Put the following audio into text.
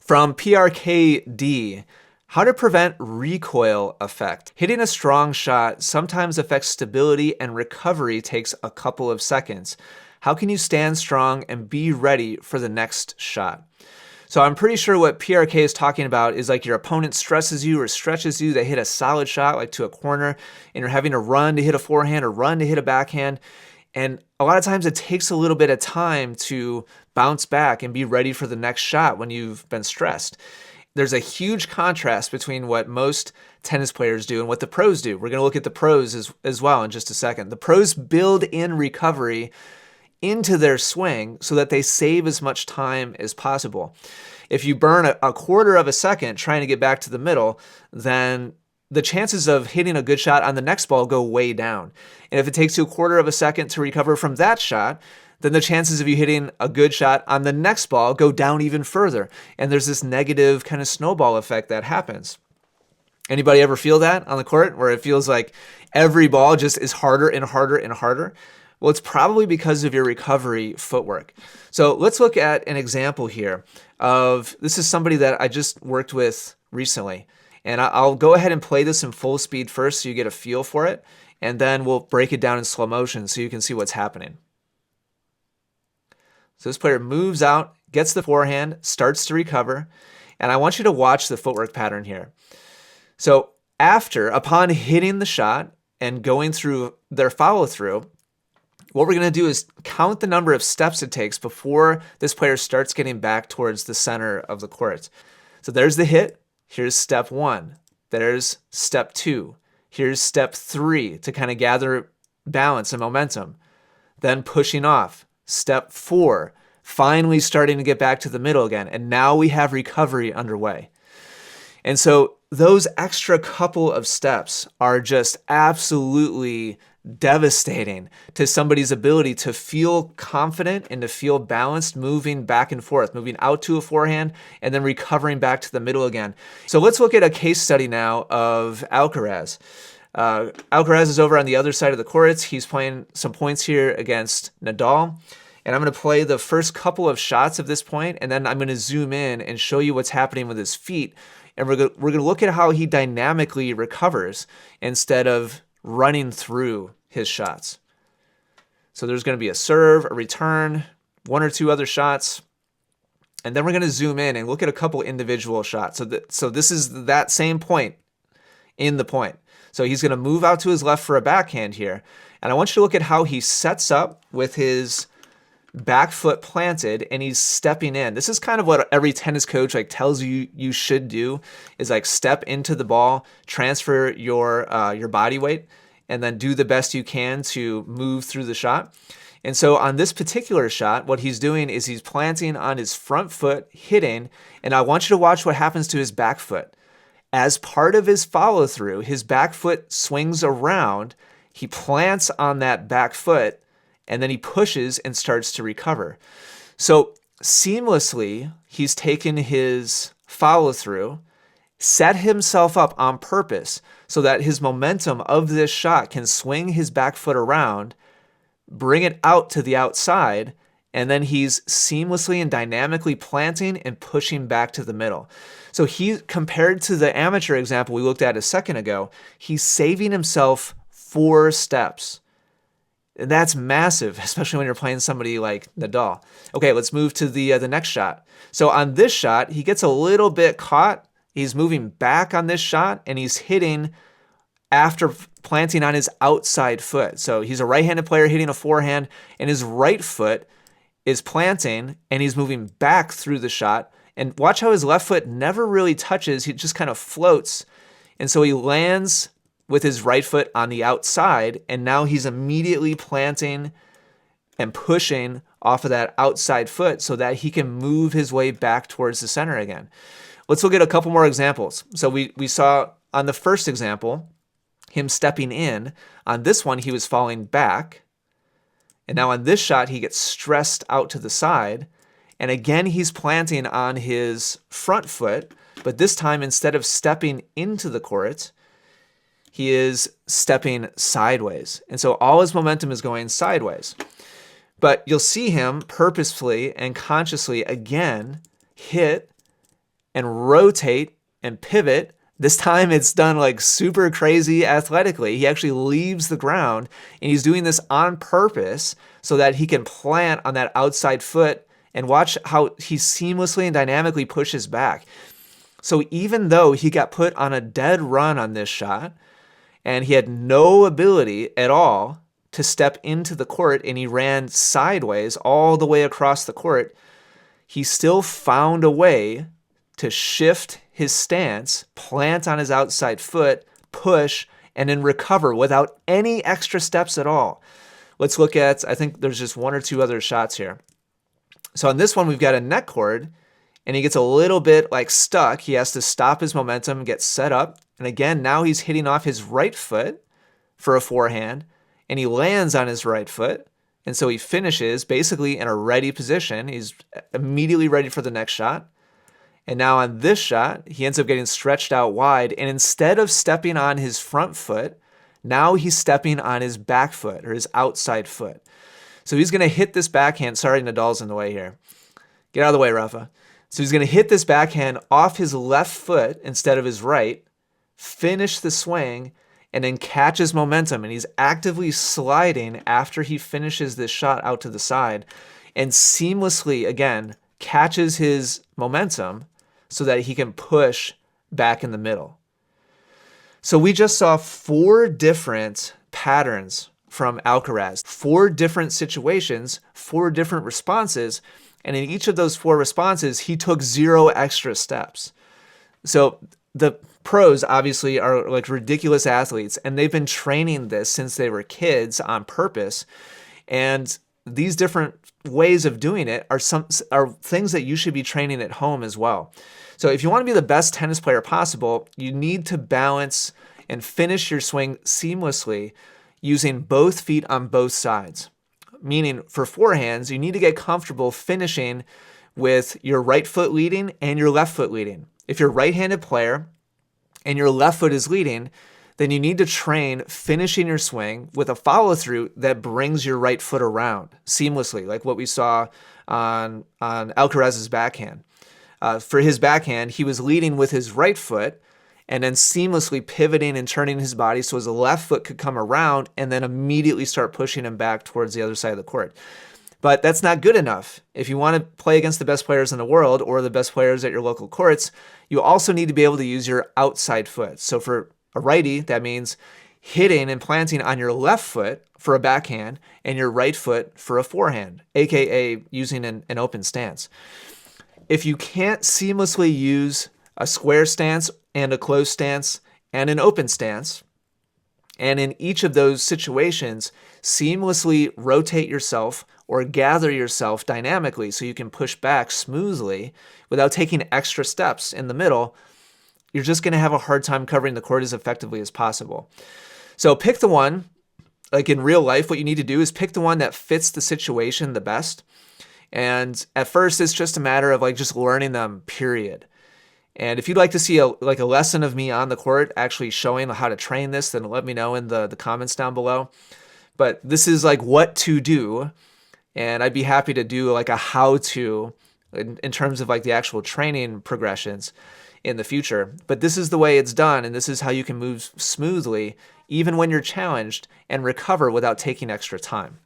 From PRKD, how to prevent recoil effect. Hitting a strong shot sometimes affects stability and recovery takes a couple of seconds. How can you stand strong and be ready for the next shot? So I'm pretty sure what PRK is talking about is like your opponent stresses you or stretches you. They hit a solid shot like to a corner and you're having to run to hit a forehand or run to hit a backhand. And a lot of times it takes a little bit of time to bounce back and be ready for the next shot when you've been stressed. There's a huge contrast between what most tennis players do and what the pros do. We're going to look at the pros as well in just a second. The pros build in recovery into their swing so that they save as much time as possible. If you burn a quarter of a second trying to get back to the middle, then the chances of hitting a good shot on the next ball go way down. And if it takes you a quarter of a second to recover from that shot, then the chances of you hitting a good shot on the next ball go down even further. And there's this negative kind of snowball effect that happens. Anybody ever feel that on the court where it feels like every ball just is harder and harder and harder? Well, it's probably because of your recovery footwork. So let's look at an example here of, this is somebody that I just worked with recently. And I'll go ahead and play this in full speed first so you get a feel for it. And then we'll break it down in slow motion so you can see what's happening. So this player moves out, gets the forehand, starts to recover. And I want you to watch the footwork pattern here. So upon hitting the shot and going through their follow through, what we're going to do is count the number of steps it takes before this player starts getting back towards the center of the court. So there's the hit. Here's step 1. There's step 2. Here's step 3 to kind of gather balance and momentum. Then pushing off. Step 4, finally starting to get back to the middle again. And now we have recovery underway. And so those extra couple of steps are just absolutely devastating to somebody's ability to feel confident and to feel balanced moving back and forth, moving out to a forehand and then recovering back to the middle again. So let's look at a case study now of Alcaraz. Alcaraz is over on the other side of the courts. He's playing some points here against Nadal. And I'm going to play the first couple of shots of this point, and then I'm going to zoom in and show you what's happening with his feet. And we're going to look at how he dynamically recovers instead of running through his shots. So there's going to be a serve, a return, one or two other shots. And then we're going to zoom in and look at a couple individual shots. So this is that same point in the point. So he's going to move out to his left for a backhand here. And I want you to look at how he sets up with his back foot planted and he's stepping in. This is kind of what every tennis coach tells you you should do, is step into the ball, transfer your body weight, and then do the best you can to move through the shot. And so on this particular shot, what he's doing is he's planting on his front foot, hitting, and I want you to watch what happens to his back foot. As part of his follow through, his back foot swings around, he plants on that back foot, and then he pushes and starts to recover. So seamlessly, he's taken his follow through, set himself up on purpose so that his momentum of this shot can swing his back foot around, bring it out to the outside, and then he's seamlessly and dynamically planting and pushing back to the middle. So he, compared to the amateur example we looked at a second ago, he's saving himself 4 steps. And that's massive, especially when you're playing somebody like Nadal. Okay, let's move to the next shot. So on this shot, he gets a little bit caught. He's moving back on this shot, and he's hitting after planting on his outside foot. So he's a right-handed player hitting a forehand, and his right foot is planting, and he's moving back through the shot. And watch how his left foot never really touches. He just kind of floats. And so he lands with his right foot on the outside, and now he's immediately planting and pushing off of that outside foot so that he can move his way back towards the center again. Let's look at a couple more examples. So we saw on the first example, him stepping in. On this one, he was falling back. And now on this shot, he gets stressed out to the side. And again, he's planting on his front foot, but this time, instead of stepping into the court, he is stepping sideways. And so all his momentum is going sideways. But you'll see him purposefully and consciously again hit and rotate and pivot. This time it's done like super crazy athletically. He actually leaves the ground, and he's doing this on purpose so that he can plant on that outside foot, and watch how he seamlessly and dynamically pushes back. So even though he got put on a dead run on this shot, and he had no ability at all to step into the court, and he ran sideways all the way across the court, he still found a way to shift his stance, plant on his outside foot, push, and then recover without any extra steps at all. Let's look at, I think there's just one or two other shots here. So on this one, we've got a net cord, and he gets a little bit like stuck. He has to stop his momentum, get set up. And again, now he's hitting off his right foot for a forehand, and he lands on his right foot. And so he finishes basically in a ready position. He's immediately ready for the next shot. And now on this shot, he ends up getting stretched out wide. And instead of stepping on his front foot, now he's stepping on his back foot or his outside foot. So he's going to hit this backhand. Sorry, Nadal's in the way here. Get out of the way, Rafa. So he's going to hit this backhand off his left foot instead of his right, finish the swing, and then catch his momentum. And he's actively sliding after he finishes this shot out to the side, and seamlessly, again, catches his momentum so that he can push back in the middle. So we just saw 4 different patterns from Alcaraz, 4 different situations, 4 different responses, and in each of those 4 responses, he took 0 extra steps. So the pros obviously are like ridiculous athletes, and they've been training this since they were kids on purpose. And these different ways of doing it are things that you should be training at home as well. So if you want to be the best tennis player possible, you need to balance and finish your swing seamlessly using both feet on both sides. Meaning for forehands, you need to get comfortable finishing with your right foot leading and your left foot leading. If you're a right-handed player and your left foot is leading, then you need to train finishing your swing with a follow-through that brings your right foot around seamlessly, like what we saw on Alcaraz's backhand. For his backhand, he was leading with his right foot and then seamlessly pivoting and turning his body so his left foot could come around and then immediately start pushing him back towards the other side of the court. But that's not good enough. If you want to play against the best players in the world or the best players at your local courts, you also need to be able to use your outside foot. So for a righty, that means hitting and planting on your left foot for a backhand and your right foot for a forehand, aka using an open stance. If you can't seamlessly use a square stance and a closed stance and an open stance, and in each of those situations, seamlessly rotate yourself or gather yourself dynamically so you can push back smoothly without taking extra steps in the middle, you're just going to have a hard time covering the court as effectively as possible. So pick the one, like in real life, what you need to do is pick the one that fits the situation the best. And at first, it's just a matter of like just learning them, period. And if you'd like to see a lesson of me on the court actually showing how to train this, then let me know in the comments down below. But this is like what to do. And I'd be happy to do like a how-to in terms of like the actual training progressions in the future. But this is the way it's done, and this is how you can move smoothly even when you're challenged and recover without taking extra time.